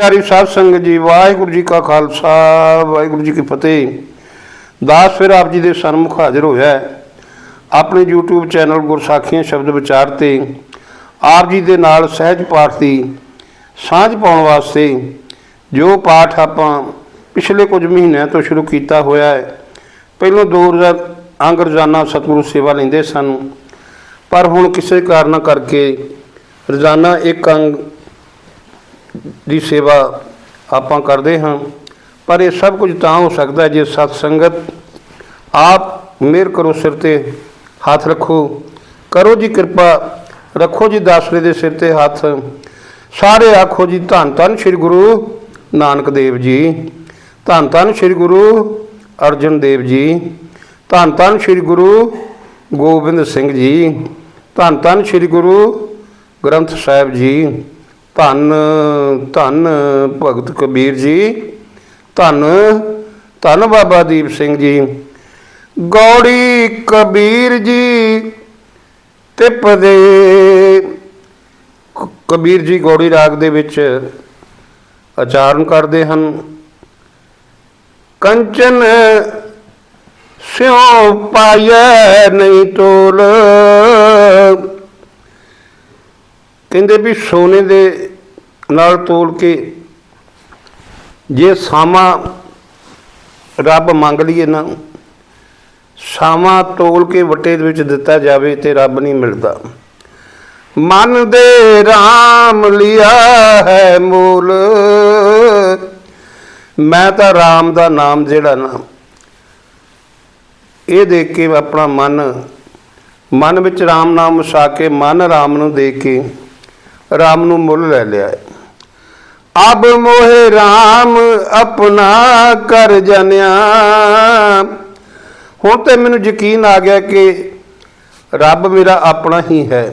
प्यारी साध संगत जी, वाहिगुरू जी का खालसा वाहिगुरू जी की फतेह। दास फिर आप जी के सन्मुख हाजिर होया है अपने यूट्यूब चैनल गुरसाखियां शब्द विचार ते आप जी के नाल सहज पाठ की सांझ पाउण वास्ते जो पाठ आपां पिछले कुछ महीनों तो शुरू किया होया है। पहलों 2 अंग रोजाना सतगुरु सेवा लेंदे सन, पर हुण किसी कारण करके रोजाना एक अंग की सेवा आपां करते हाँ। पर यह सब कुछ तां हो सकता है जे सतसंगत आप मेहर करो, सिर ते हाथ रखो, करो जी कृपा, रखो जी दासरे के सिर ते हाथ, सारे आखो जी धन धन श्री गुरु नानक देव जी, धन धन श्री गुरु अर्जन देव जी, धन धन श्री गुरु गोबिंद सिंह जी, धन धन श्री गुरु ग्रंथ साहिब जी, धन धन भगत कबीर जी, धन धन बाबा दीप सिंह जी, गौड़ी कबीर जी तिपदे। कबीर जी गौड़ी राग दे विच उचारण करते हैं। कंचन स्यों पाइए नहीं तोल, कहते भी सोने दे नाल तोल के जे सामा रब मंग लीए ना, सामा तोल के वटे दे विच दिता जाए तो रब नहीं मिलता। मन दे राम लिया है मोल, मैं तो राम का नाम जिहड़ा ना ये देख के अपना मन विच राम नाम वसा के मन राम नूं दे के राम नूं मुल लै लिया है। अब मोहे राम अपना कर जानिया, हुण तो मैनूं यकीन आ गया कि रब मेरा अपना ही है।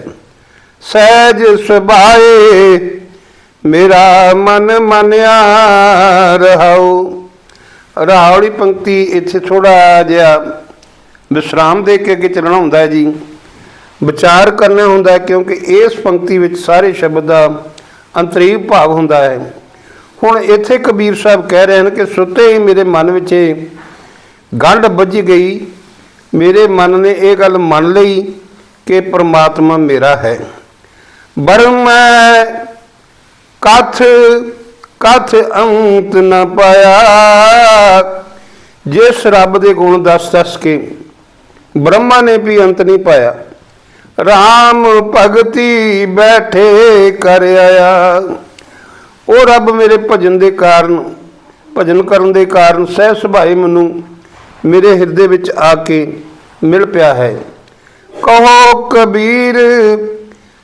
सहज सुभाए मेरा मन मनिया रहाओ। रहाओली पंक्ति इत्थे थोड़ा जिहा विश्राम दे के अगे चलना हुंदा है जी, विचार करना हुंदा है, क्योंकि इस पंक्ति विच सारे शब्द का अंतरीव भाव हुंदा है। हुण इत्थे कबीर साहब कह रहे हैं कि सुते ही मेरे मन विच गंढ बझ गई, मेरे मन ने यह गल मन लई कि परमात्मा मेरा है। बरम कथ कथ अंत न पाया, जिस रब दे गुण दस दस के ब्रह्मा ने भी अंत नहीं पाया। राम भगती बैठे कर आया, वो रब मेरे भजन के कारण, भजन करन दे कारण सह सुभाए मैनू मेरे हिरदे विच आके मिल पिया है। कहो कबीर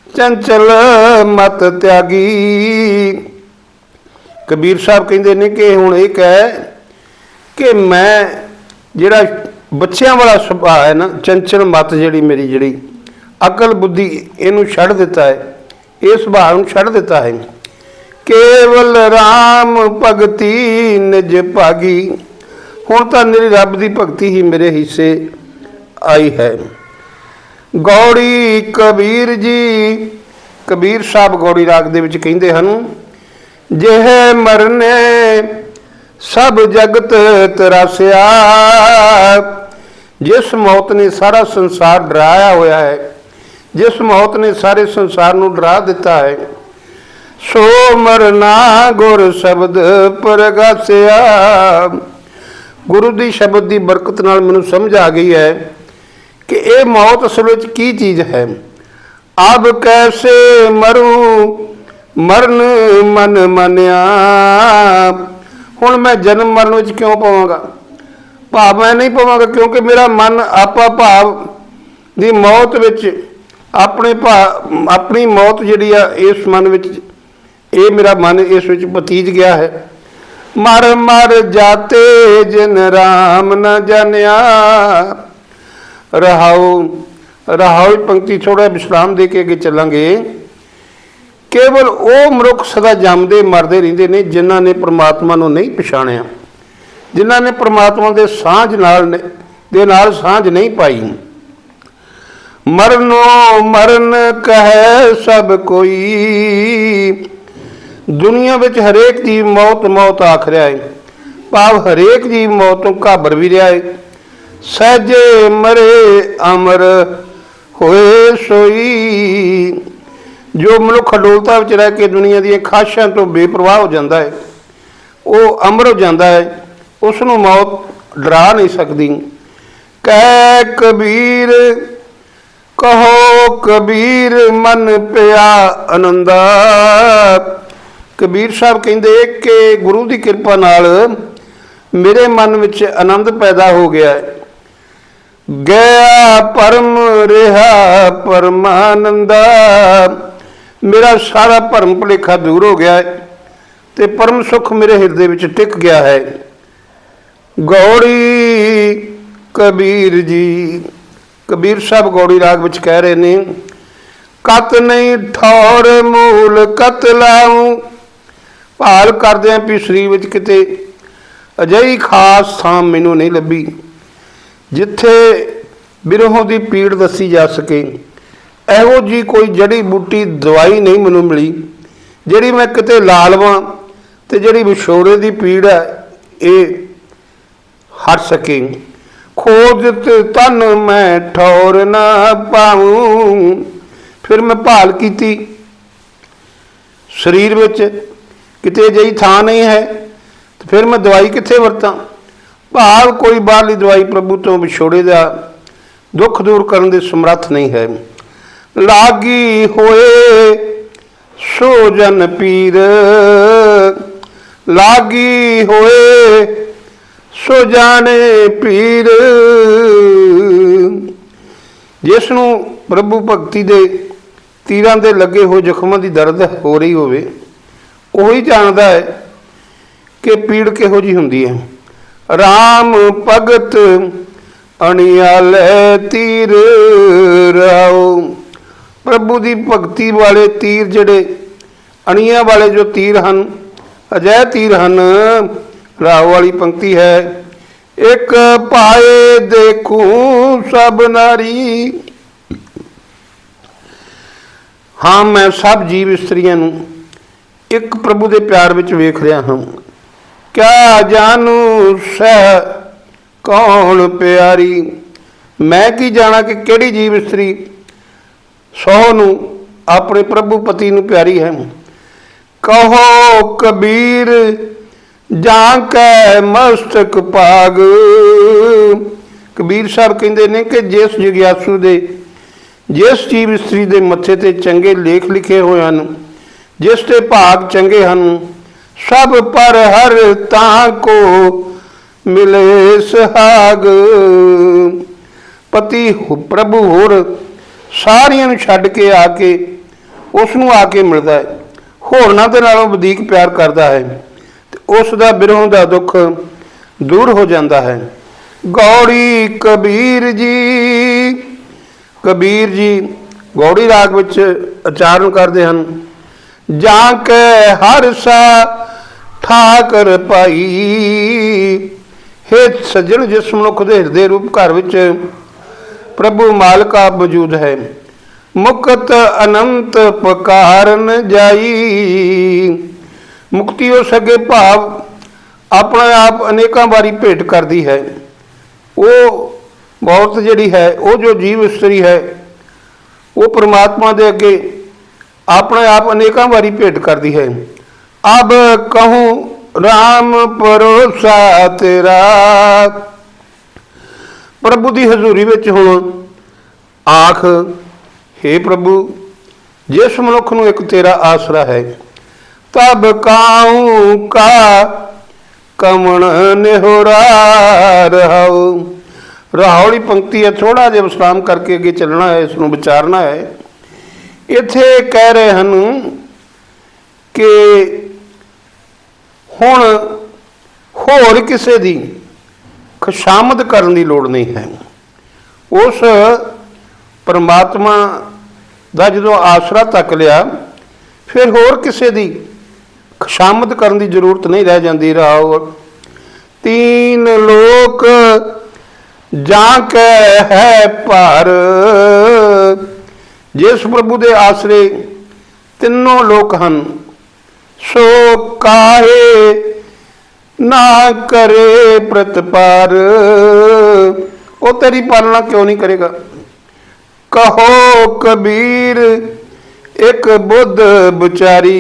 चंचल मत त्यागी। कबीर साहब कहते हैं कि हुण ये कह कि मैं जिहड़ा बच्चियां वाला सुभाव है ना, चंचल मत जिहड़ी मेरी जिहड़ी अकल बुद्धि इनू छड़ दिता है, इस सुभाव नूं छड़ दिता है। केवल राम भगती निज भागी, हुण तां मेरी रब की भगती ही मेरे हिस्से आई है। गौड़ी कबीर जी, कबीर साहब गौड़ी राग दे विच कहिंदे हन, जेह मरने सब जगत तरासिया। जिस मौत ने सारा संसार डराया होया है, जिस मौत ने सारे संसार नूं डरा दिता है, सो मरना गुर शब्द परगासिया। गुरु दी शब्द की बरकत नाल मैनूं समझ आ गई है कि ये मौत असल में की चीज़ है। अब कैसे मरूं मरण मन मनिया, हुण मैं जन्म मरण विच क्यों पवांगा, भाव मैं नहीं पवांगा, क्योंकि मेरा मन आपा भाव की मौत विच अपनी मौत जिहड़ी आ इस मन विच, ये मेरा मन इस विच भतीज गया है। मर मर जाते जिन राम न जानिया। रहाओ रहाओ पंक्ति थोड़ा विश्राम दे के अगे चलांगे। केवल वो मनुख सदा जमदे मरदे रहिंदे ने जिन्हां ने परमात्मा नूं नहीं पछाणिया, जिन्हां ने परमात्मा दे सांझ नाल सांझ नहीं पाई। मरनो मरन कहे सब कोई, दुनिया विच हरेक जीव मौत मौत आख रहा है, भाव हरेक जीव मौत तो घाबर भी रहा है। सहजे मरे अमर होए सोई, जो मनुख अडोलता विच रह के दुनिया दी खाशां तो बेपरवाह हो जाता है, वो अमर हो जाता है, उसनों मौत डरा नहीं सकती। कह कबीर कहो कबीर मन पिया आनंदा। कबीर साहब कहते कि गुरु की कृपा नाल मेरे मन में आनंद पैदा हो गया है। गया परम रिहा परमानंदा, मेरा सारा भरम भुलेखा दूर हो गया है ते परम सुख मेरे हिरदे में टिक गया है। गौड़ी कबीर जी, कबीर साहब गौड़ी राग विच कह रहे ने, कत नहीं ठौर मूल कत लाऊं। भाल करदे भी शरीर विच किते अजिही खास थां मैनूं नहीं लभी जिथे बिरहों की पीड़ दसी जा सके। इहो जी कोई जड़ी बूटी दवाई नहीं मैनूं मिली जिहड़ी मैं किते ला लवां ते जिहड़ी विछोड़े की पीड़ है ये हट सके। खोजत तन मैं ठौर ना पाऊं, फिर मैं भाल की शरीर विच किते अजिही थां नहीं है, तो फिर मैं दवाई कित्थे वरतां। भाव कोई बाहरली दवाई प्रभु तो विछोड़े का दुख दूर करने के समर्थ नहीं है। लागी होए सो जन पीर, लागी होए सो जाने पीर। जिसनों प्रभु भगती दे तीरां दे लगे हो जख्मां की दर्द हो रही होवे, वही जानता है कि पीड़ किहो जी हुंदी है। राम भगत अणियाले तीर राओ, प्रभु की भगती वाले तीर जड़े अणिया वाले जो तीर हैं अजय तीर हैं। राव वाली पंक्ति है, एक पाए देखूं सब नारी। हाँ मैं सब जीव इस्त्रियां नूं एक प्रभु के प्यार विच वेख रहा हाँ। क्या जानू सह कौन प्यारी, मैं की जाना कि केड़ी जीव इस्त्री 100 नूं अपने प्रभु पति नूं प्यारी है। कहो कबीर जाके मस्तक भाग। कबीर साहब कहते हैं कि जिस जिग्यासू दे जिस जीव इस्त्री के मत्थे ते चंगे लेख लिखे हुए हैं, जिसते भाग चंगे हैं, सब पर हर तां को मिले सुहाग। पति प्रभु होर सारियां छड्ड के आके उसनूं आके मिलता है, होरनां दे नालों वधीक प्यार करता है, उसका बिरहों का दुख दूर हो जाता है। गौड़ी कबीर जी, कबीर जी गौड़ी राग विच उचारण करते हैं। जाके हर सा ठाकर पाई। हे सज्जन, जिस मनुख के हृदय रूप घर विच प्रभु मालिक आप मौजूद है, मुकत अनंत पकारन जाई। मुक्ति हो सके भाव अपने आप अनेकों बारी भेंट करती है। वो औरत जिहड़ी है, वो जो जीव इस्त्री है, वो परमात्मा दे अगे अपने आप अनेकों बारी भेंट करती है। अब कहूँ राम भरोसा तेरा। प्रभु की हजूरी विच हुण आख, हे प्रभु जिस मनुख नूं एक तेरा आसरा है, तब काऊं का कमण निहोरा रहाओ। राहौली पंक्ति है, थोड़ा जिहा विश्राम करके अगे चलना है, इसनूं विचारना है। इत्थे कह रहे हैं कि हुण होर किसी की खुशामद करने की लोड़ नहीं है। उस परमात्मा का जो आसरा तक लिया, फिर होर किसी की खुशामद करने की जरूरत नहीं रह जाती। राहो तीन लोक जाके है पार। जिस प्रभु के आसरे तीनों लोक हैं, सो काहे ना करे प्रतिपार। वो तेरी पालना क्यों नहीं करेगा। कहो कबीर एक बुद्ध बिचारी।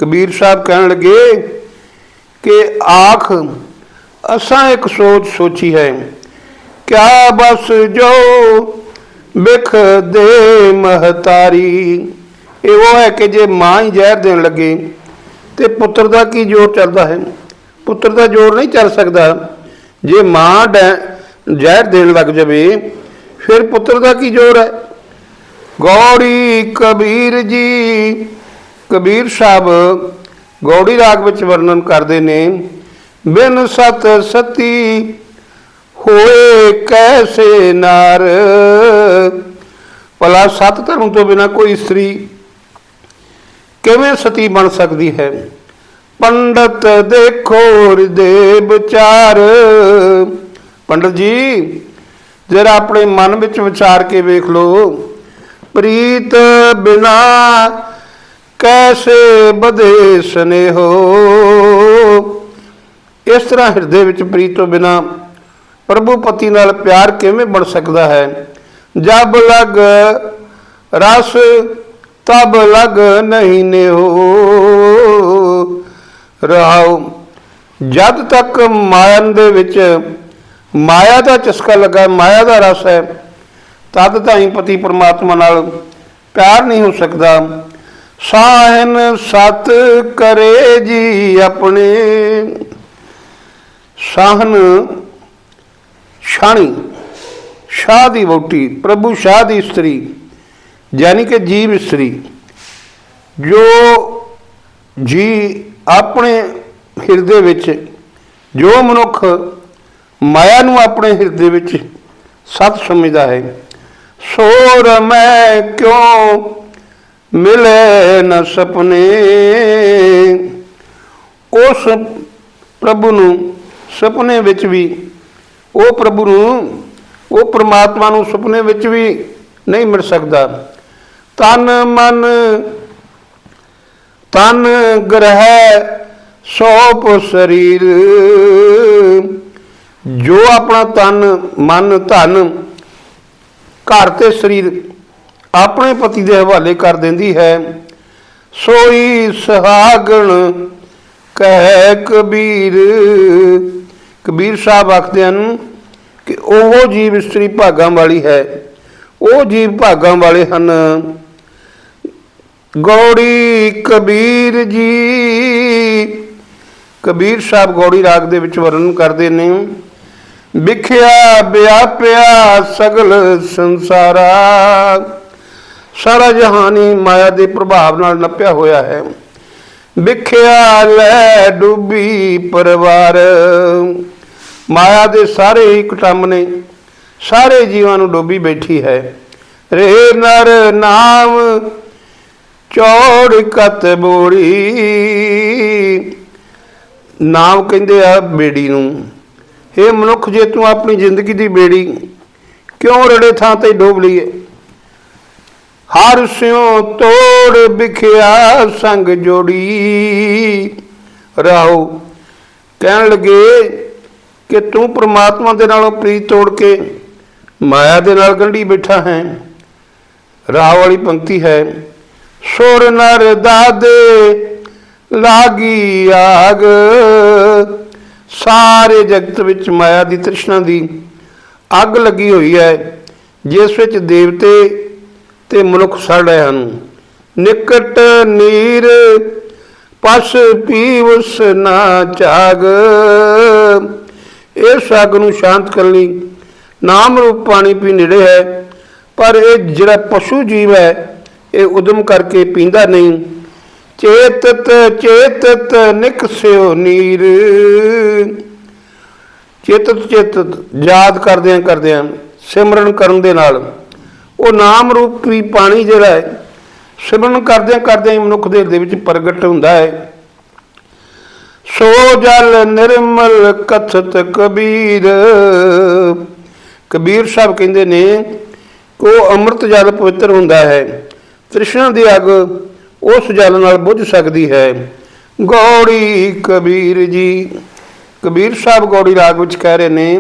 कबीर साहब कहने लगे कि आख असा एक सोच सोची है, क्या बस जो बिख दे महतारी। ये वो है कि जे मां ही जहर देन लगे तो पुत्र का की जोर चलता है। पुत्र का जोर नहीं चल सकता। जे मां जहर देन लग जाए फिर पुत्र का की जोर है। गौड़ी कबीर जी, कबीर साहब गौड़ी राग विच वर्णन करते ने, बिन सत सती होए कैसे नार। भला सत धर्म तो बिना कोई स्त्री किवें सती बन सकती है। पंडित देखो हृदय विचार। पंडित जी जरा अपने मन विच विचार के वेख लो, प्रीत बिना कैसे बधे स्नेहो। इस तरह हृदय विच प्रीत तो बिना प्रभु पति नाल प्यार किवें बन सकता है। जब लग रस तब लग नहीं ने हो रहाओ। जद तक माया दे विच माया का चस्का लगा, माया का रस है, तद ताईं पति परमात्मा नाल प्यार नहीं हो सकता। साहन सत करे जी अपने। साहन शाणी, शाह की वोटी, प्रभु शाह की स्त्री यानी कि जीव स्त्री। जो जी अपने हिरदे विच, जो मनुख माया नूं अपने हिरदे विच सत समझदा है, सोर मैं क्यों मिले न सपने। उस प्रभु नूं सपने विच भी, वो प्रभु नूं, वो परमात्मा नूं सुपने विच भी नहीं मिल सकता। तन मन तन ग्रह सौंप शरीर। जो अपना तन मन धन घर ते शरीर अपने पति के हवाले कर देंदी है, सोई सुहागण कह कबीर। कबीर साहब आखते हैं कि वो जीव स्त्री भागां वाली है, वो जीव भागां वाले हैं। गौड़ी कबीर जी, कबीर साहब गौड़ी राग दे विच वर्णन करते हैं, विख्या व्याप्या सगल संसारा। सारा जहानी माया के प्रभाव नाल नप्या होया है। विख्या लै डूबी परिवार। माया के सारे ही कटम ने, सारे जीवां नूं डोबी बैठी है। रे नर नाम चौड़ कत बोड़ी। नाम कहते आ बेड़ी नूं। हे मनुख जे तू अपनी जिंदगी की बेड़ी क्यों रड़े थां ते डोब ली है। हर स्यों तोड़ बिखिया संग जोड़ी। राहो कहन लगे कि तू परमात्मा दे नालों प्रीत तोड़ के माया दे नाल गंढी बैठा है। राह वाली पंक्ति है, सुर नर दादे लागी आग। सारे जगत विच माया की तृष्णा की अग लगी हुई है, जिस विच देवते ते मनुख सड़ रहे हैं। निकट नीर पस पीवस ना झाग। इस अग नूं शांत करनी नाम रूप पानी भी नेड़े है, पर यह जिहड़ा पशु जीव है ये उदम करके पींदा नहीं। चेतत चेतत निकस्यो नीर। चेतत चेतत याद करदियां करदियां सिमरन करन दे नाल वो नाम रूपी पानी जिहड़ा है सिमरन करदियां करदियां ही मनुख दे हृदय विच प्रगट हुंदा है। सो जल निर्मल कथत कबीर। कबीर साहब कहते ने कि वो अमृत जल पवित्र हुंदा है। तृष्णा दी अग उस जल नाल बुझ सकती है। गौड़ी कबीर जी। कबीर साहब गौड़ी राग विच कह रहे ने,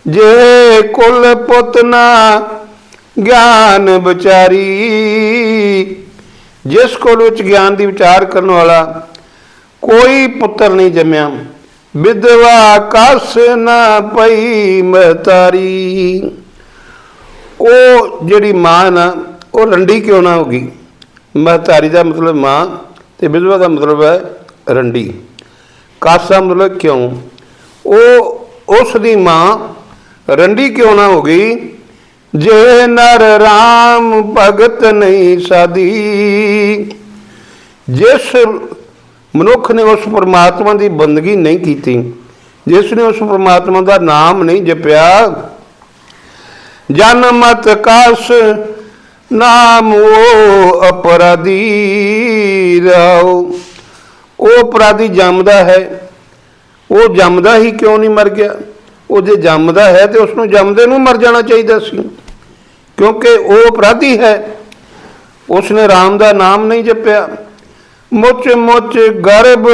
जे कुल पुत ना ज्ञान विचारी, जिस कुल विच ज्ञान की विचार करने वाला कोई पुत्र नहीं जम्या, विधवा कस ना पई महतारी। वो जिहड़ी मां ना वो रंडी क्यों ना होगी। महतारी का मतलब मां, तो विधवा का मतलब है रंडी। कस का मतलब क्यों, वो उसकी मां रंडी क्यों ना होगी। जे नर राम भगत नहीं साधी, जिस मनुख ने उस परमात्मा की बंदगी नहीं की, जिसने उस परमात्मा का नाम नहीं जपिया, जन मत कस नाम वो अपराधी राओ। वो अपराधी जमदा है, वो जमदा ही क्यों नहीं मर गया। वो जो जमदा है तो उसनों जमदे नूं मर जाना चाहिए सी, क्योंकि वो अपराधी है, उसने राम का नाम नहीं जपिया। मुच मुच गर्भ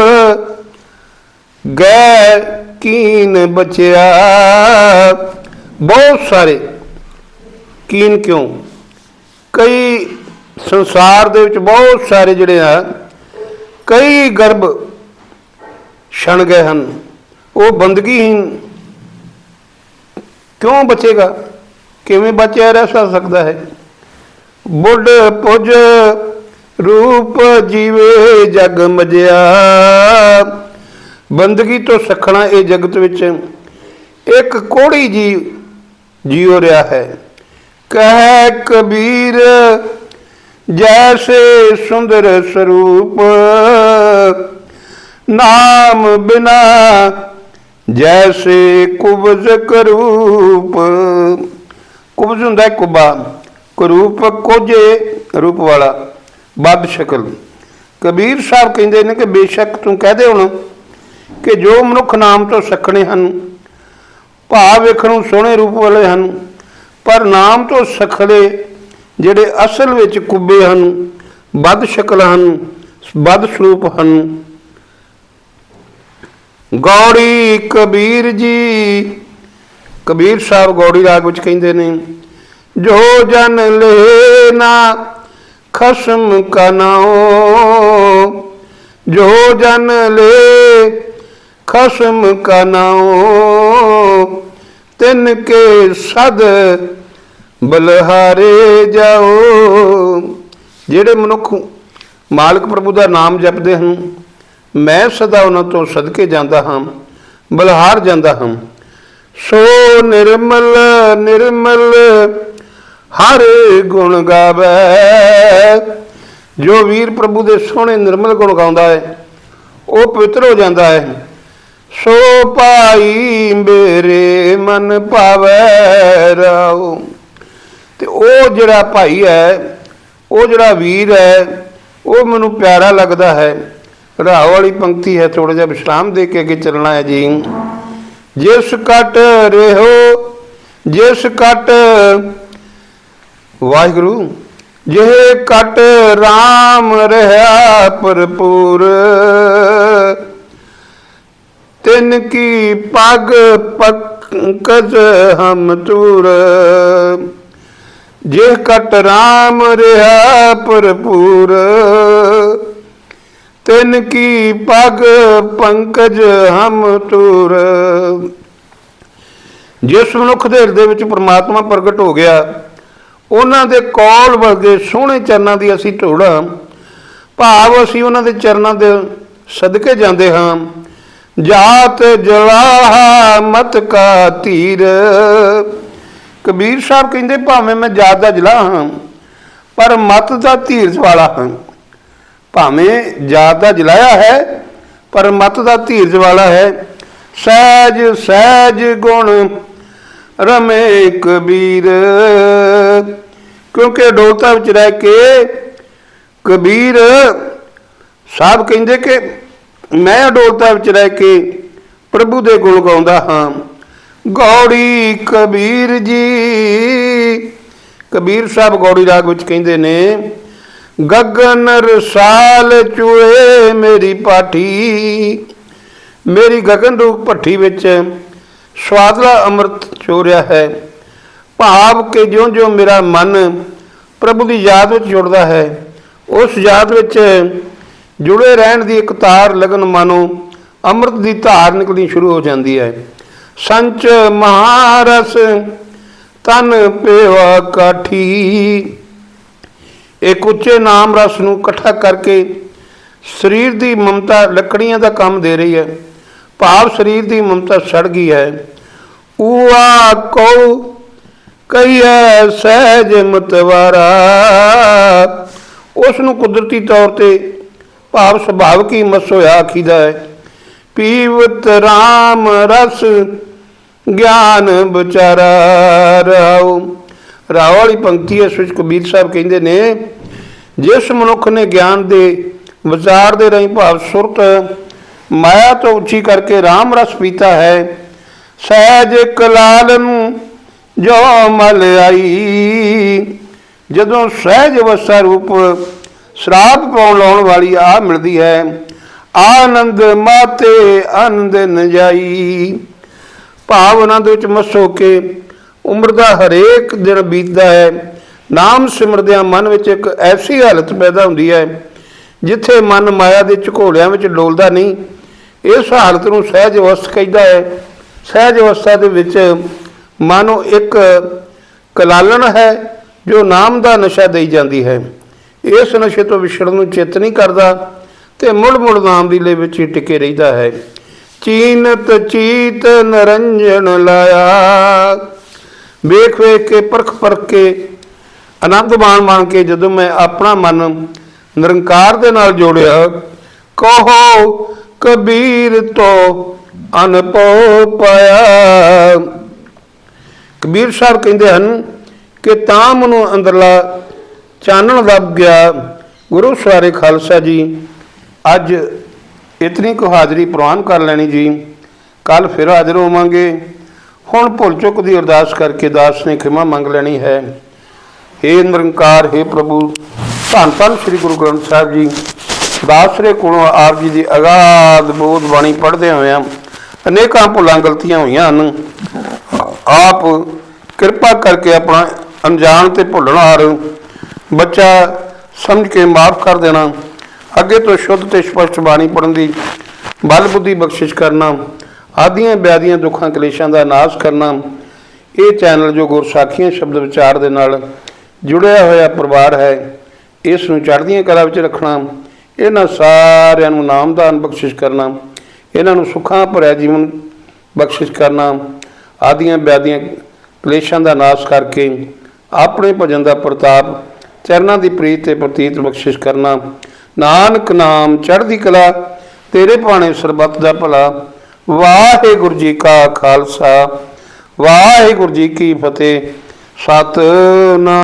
गै कीन बचिया। बहुत सारे कीन क्यों, कई संसार दे विच बहुत सारे जिहड़े आ कई गर्भ छण गए हैं। वो बंदगीहीन क्यों बचेगा, किवें बचिया रह सकता है। बुढ़ पुज रूप जीवे जग मजिया। बंदगी तो सखना ये जगत विच एक कोड़ी जी जियो रहा है। कह कबीर जैसे सुंदर स्वरूप, नाम बिना जैसे कुब्ज करूप। कुब्ज हुंदा कुबा, करूप कोझे रूप वाला, बद शक्ल। कबीर साहब कहते हैं कि बेशक तू कह दे हुण कि जो मनुख नाम तो सखने हैं, भाव वेखण नूं सोहणे रूप वाले हैं, पर नाम तो सखले जिहड़े असल विच कुब्बे हैं, बद शक्ल हैं, बद स्वरूप हैं। गौड़ी कबीर जी। कबीर साहब गौड़ी राग विच कहंदे ने, जो जन ले ना खसम का नाओ, जो जन ले खसम का नाओ, तिनके सद बलहारे जाओ। जिहड़े मनुख मालिक प्रभु का नाम जपते हैं, मैं सदा उन्हां तो सदके जाता हाँ, बलहार जाता हाँ। सो निर्मल निर्मल हर गुण गावे। जो वीर प्रभु के सोहने निर्मल गुण गाउंदा है वो पवित्र हो जाता है। सो पाई मेरे मन पावै राओ। ते ओ जिहड़ा भाई है, वो जिहड़ा वीर है, वो मैनू प्यारा लगता है। राह वाली पंक्ति है, थोड़ा जिहा विश्राम दे के अगे चलना है जी। जिस कट रहो जिस कट वाहिगुरु, जिह कट राम रहा भरपूर, तिन की पग पंकज हम तूर। जिह कट राम रहा भरपूर, तिन की पग पंकज हम तूर। जिस मनुख के हिरदे विच परमात्मा प्रगट हो गया, उन्हां दे कौल वर्गे सोहणे चरनां दी असीं धूड़, भाव असीं उन्हां दे चरनां दे सदके जांदे हां। जात जलाहा मत का तीर। कबीर साहब कहंदे, भावें मैं जात दा जला हां, पर मत दा धीरज वाला हां। भावें जात दा जलाया है, पर मत दा धीरज वाला है। सहज सहज गुण रमे कबीर। क्योंकि अडोलता विच रह के कबीर साहब कहंदे कि मैं अडोलता विच रह के प्रभु दे गुण गाउंदा हां। गौड़ी कबीर जी। कबीर साहब गौड़ी राग विच कहंदे ने, गगन रसाल चूहे मेरी पाठी। मेरी गगन रूप भट्ठी विच स्वादला अमृत चोरिया है। भाव के ज्यों ज्यों मेरा मन प्रभु की याद विच जुड़दा है, उस याद विच जुड़े रहन की एक तार लगन मानो अमृत की धार निकलनी शुरू हो जाती है। संच महारस तन पेवा काठी। एक उच्चे नाम रस नूं इकट्ठा करके शरीर की ममता लकड़ियां का काम दे रही है। भाव शरीर की ममता सड़ गई है। ऊआ कौ कई है सहज मतवारा। उस नूं कुदरती तौर पर भाव सुभाविक ही मस होया आखीदा है। पीवत राम रस ज्ञान विचारा। राओ राओ वाली पंक्ति इस विच कबीर साहब कहते ने, जिस मनुख ने ज्ञान दे विचार दे रही भाव सुरत माया तो उची करके राम रस पीता है, सहज कलालन जो मल आई। जदों सहज अवस्था रूप शराब पाउण लाउण वाली आ मिलती है, आनंद माते आनंद न जाई। भाव आनंद विच मस हो के उम्र का हरेक दिन बीतता है। नाम सिमरदियां मन विच एक ऐसी हालत पैदा होंदी है जिथे मन माया के झकोलियां विच डोलदा नहीं। इस हालत नूं सहज अवस्था कहदा है। सहज अवस्था दे विच मानो एक कलालण है जो नाम का नशा दई जाती है। इस नशे तो विछड़न नूं चित नहीं करता ते मुड़ मुड़ नाम दी ले विच ही टिके रहिंदा है। चीनत चीत नरंजन लाया। वेख वेख के परख परख के आनंद मान के जदों मैं अपना मन निरंकार दे नाल जोड़िया, कहो कबीर तो अनपो पाया। कबीर साहब कहते हैं कि तां मैनूं अंदरला चानण लभ गया। गुरु सवारे खालसा जी, अज इतनी को हाज़री प्रवान कर लैनी जी। कल फिर हाज़र होवांगे। हुण भुल चुक की अरदास करके दास ने खिमा मंग लैनी है। हे निरंकार, हे प्रभु, धन धन श्री गुरु ग्रंथ साहिब जी दासरे कोलों आप जी की अगाध बोध बाणी पढ़दे होया अनेकां भुलां गलतियां होईयां हन। आप कृपा करके अपना अनजान ते भुलणहार बच्चा समझ के माफ़ कर देना। अगे तो शुद्ध ते स्पष्ट बाणी पढ़न की बल बुद्धि बख्शिश करना। आदियां ब्यादियां दुखों कलेशां का नाश करना। ये चैनल जो गुरसाखियां शब्द विचार दे नाल जुड़िया होया परिवार है, इस नूं चढ़दियां कला विच रखना। इन्हां सारिआं नूं नामदान बख्शिश करना। इन्हां नूं सुखां भरिआ जीवन बख्शिश करना। आदियां ब्यादियां कलेशां का नाश करके अपने भजन का प्रताप चरनां की प्रीत ते प्रतीत बख्शिश करना। नानक नाम चढ़दी कला तेरे भाणे सरबत दा भला। वाहिगुरू जी का खालसा, वाहिगुरू जी की फतेह। सतनाम।